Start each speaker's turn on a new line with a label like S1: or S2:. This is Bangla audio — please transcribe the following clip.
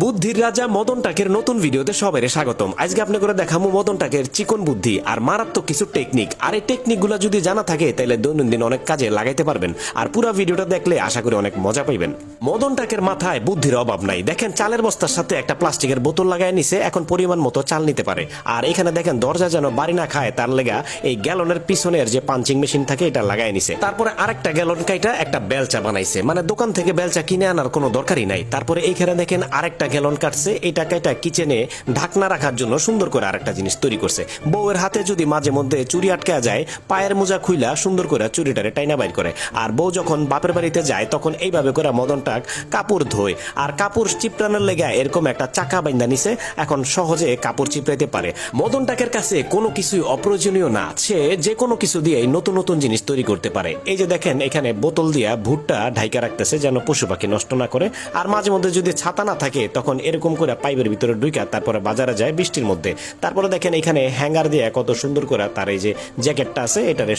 S1: বুদ্ধির রাজা মদন টাকের নতুন ভিডিওতে সবাইকে স্বাগতম। আজকে আপনি করে দেখামু মদন টাকের চিকন বুদ্ধি আর মারাত্মক কিছু টেকনিক। আর এই টেকনিকগুলো যদি জানা থাকে তাহলে দৈনন্দিন অনেক কাজে লাগাইতে পারবেন। আর পুরো ভিডিওটা দেখলে আশা করি অনেক মজা পাইবেন। মদন টাকের মাথায় বুদ্ধির অভাব নাই। দেখেন চালের বস্তার সাথে একটা প্লাস্টিকের বোতল লাগাই নিছে, এখন পরিমাণ মতো চাল নিতে পারে। আর এখানে দেখেন দরজা যেন বাড়ি না খায় তার লেগা এই গ্যালনের পিছনের যে পাঞ্চিং মেশিন থাকে এটা লাগাই নিছে। তারপরে আরেকটা গ্যালন কাইটা একটা বেলচা বানাইছে, মানে দোকান থেকে বেলচা কিনে আনার কোনো দরকারই নাই। তারপরে এইখানে দেখেন আরেকটা গ্যালন কাটছে, এটা কাইটা কিচেনে ঢাকনা রাখার জন্য সুন্দর করে আরেকটা জিনিস তৈরি করছে। বউয়ের হাতে যদি মাঝে মধ্যে চুরি আটকে যায়, পায়ের মোজা খুইলা সুন্দর করে চুরিটারে টাইনা বাইর করে। আর বউ যখন বাপের বাড়িতে যায় তখন এইভাবে করে মদন টাক কাপড় ধোয়। আর কাপড় চিপটানোর লেগে এরকম একটা চাকা বাইন্দা নিছে, এখন সহজে কাপড় চিপড়াইতে পারে। মদন টাকের কাছে কোনো কিছুই অপ্রয়োজনীয় না, সে যে কোনো কিছু দিয়ে নতুন নতুন জিনিস তৈরি করতে পারে। এই যে দেখেন এখানে বোতল দিয়া ভুট্টা ঢাইকা রাখতেছে যেন পশু পাখি নষ্ট না করে। আর মাঝে মধ্যে যদি ছাতা না থাকে তখন এরকম করে পাইপের ভিতরে ঢুকা তারপরে বাজারে যায় বৃষ্টির মধ্যে। তারপরে দেখেন এখানে হ্যাঙ্গার দিয়ে কত সুন্দর করে তার এই যে জ্যাকেটটা আছে এটারে